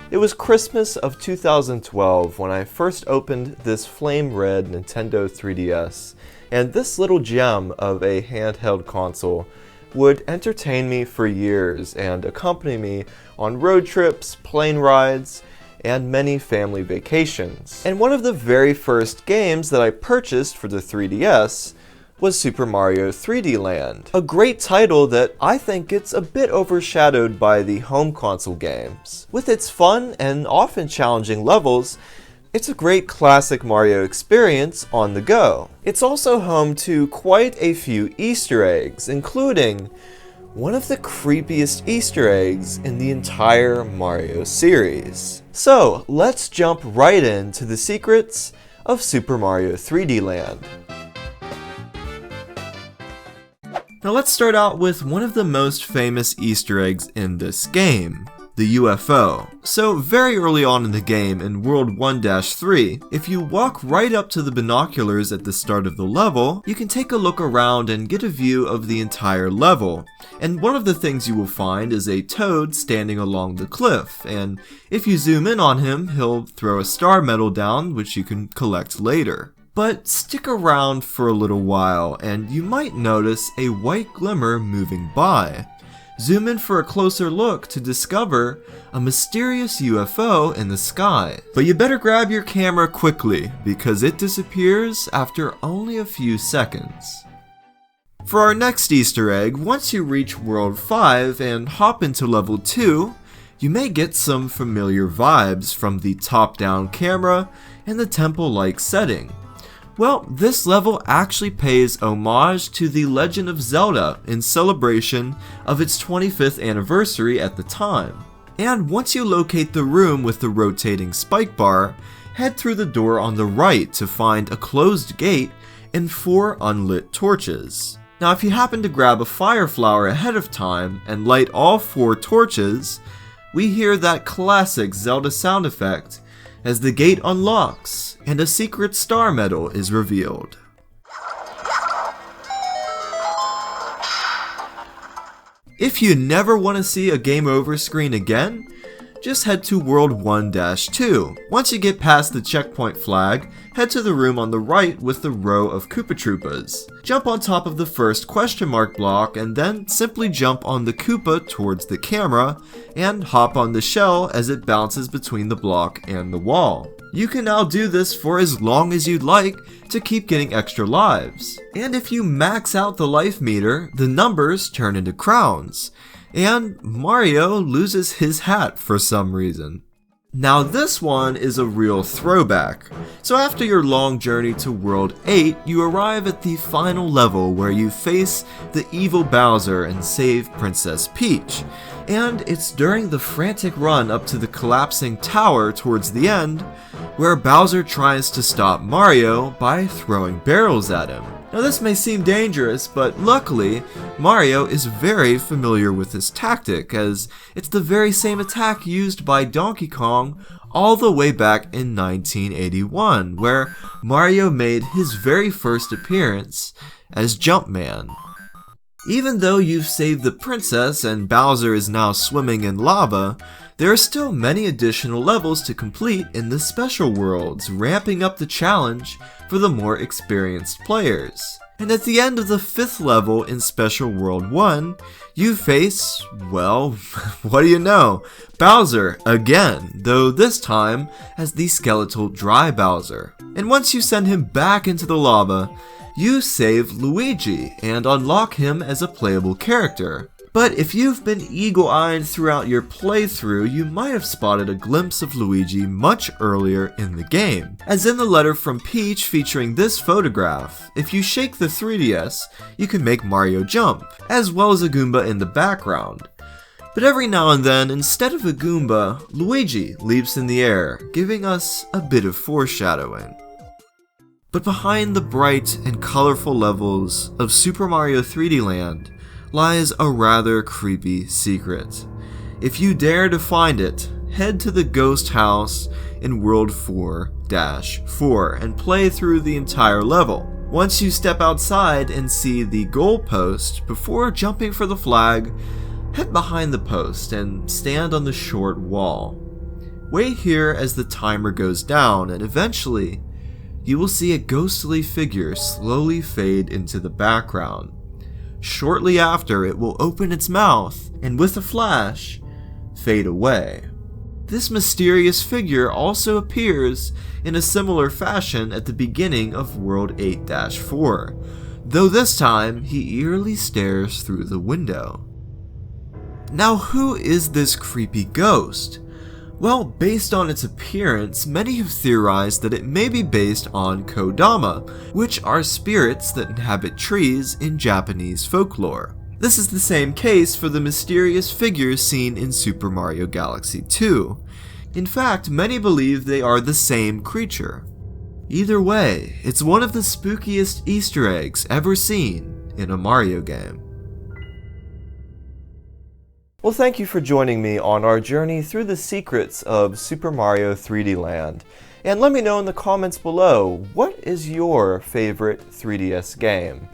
It was Christmas of 2012 when I first opened this flame red Nintendo 3DS, and this little gem of a handheld console would entertain me for years and accompany me on road trips, plane rides, and many family vacations. And one of the very first games that I purchased for the 3DS was Super Mario 3D Land, a great title that I think gets a bit overshadowed by the home console games. With its fun and often challenging levels, it's a great classic Mario experience on the go. It's also home to quite a few Easter eggs, including one of the creepiest Easter eggs in the entire Mario series. So let's jump right into the secrets of Super Mario 3D Land. Now let's start out with one of the most famous Easter eggs in this game, the UFO. So very early on in the game, in World 1-3, if you walk right up to the binoculars at the start of the level, you can take a look around and get a view of the entire level. And one of the things you will find is a toad standing along the cliff, and if you zoom in on him, he'll throw a star medal down, which you can collect later. But stick around for a little while, and you might notice a white glimmer moving by. Zoom in for a closer look to discover a mysterious UFO in the sky. But you better grab your camera quickly, because it disappears after only a few seconds. For our next Easter egg, once you reach World 5 and hop into Level 2, you may get some familiar vibes from the top-down camera and the temple-like setting. Well, this level actually pays homage to The Legend of Zelda in celebration of its 25th anniversary at the time. And once you locate the room with the rotating spike bar, head through the door on the right to find a closed gate and 4 unlit torches. Now if you happen to grab a fire flower ahead of time and light all 4 torches, we hear that classic Zelda sound effect as the gate unlocks and a secret star medal is revealed. If you never want to see a game over screen again, just head to World 1-2. Once you get past the checkpoint flag, head to the room on the right with the row of Koopa Troopas. Jump on top of the first question mark block and then simply jump on the Koopa towards the camera and hop on the shell as it bounces between the block and the wall. You can now do this for as long as you'd like to keep getting extra lives. And if you max out the life meter, the numbers turn into crowns. And Mario loses his hat for some reason. Now this one is a real throwback. So after your long journey to World 8, you arrive at the final level where you face the evil Bowser and save Princess Peach. And it's during the frantic run up to the collapsing tower towards the end where Bowser tries to stop Mario by throwing barrels at him. Now this may seem dangerous, but luckily, Mario is very familiar with this tactic, as it's the very same attack used by Donkey Kong all the way back in 1981, where Mario made his very first appearance as Jumpman. Even though you've saved the princess and Bowser is now swimming in lava, there are still many additional levels to complete in the special worlds, ramping up the challenge for the more experienced players. And at the end of the 5th level in Special World 1, you face, well, what do you know, Bowser again, though this time as the skeletal dry Bowser. And once you send him back into the lava, you save Luigi and unlock him as a playable character. But if you've been eagle-eyed throughout your playthrough, you might have spotted a glimpse of Luigi much earlier in the game. As in the letter from Peach featuring this photograph, if you shake the 3DS, you can make Mario jump, as well as a Goomba in the background. But every now and then, instead of a Goomba, Luigi leaps in the air, giving us a bit of foreshadowing. But behind the bright and colorful levels of Super Mario 3D Land lies a rather creepy secret. If you dare to find it, head to the ghost house in World 4-4 and play through the entire level. Once you step outside and see the goal post, before jumping for the flag, head behind the post and stand on the short wall. Wait here as the timer goes down, and eventually, you will see a ghostly figure slowly fade into the background. Shortly after, it will open its mouth, and with a flash, fade away. This mysterious figure also appears in a similar fashion at the beginning of World 8-4, though this time he eerily stares through the window. Now, who is this creepy ghost? Well, based on its appearance, many have theorized that it may be based on Kodama, which are spirits that inhabit trees in Japanese folklore. This is the same case for the mysterious figures seen in Super Mario Galaxy 2. In fact, many believe they are the same creature. Either way, it's one of the spookiest Easter eggs ever seen in a Mario game. Well, thank you for joining me on our journey through the secrets of Super Mario 3D Land. And let me know in the comments below, what is your favorite 3DS game?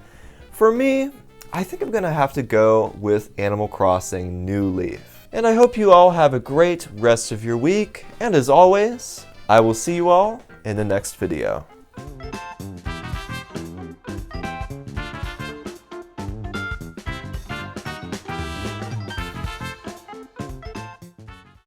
For me, I think I'm gonna have to go with Animal Crossing New Leaf. And I hope you all have a great rest of your week, and as always, I will see you all in the next video.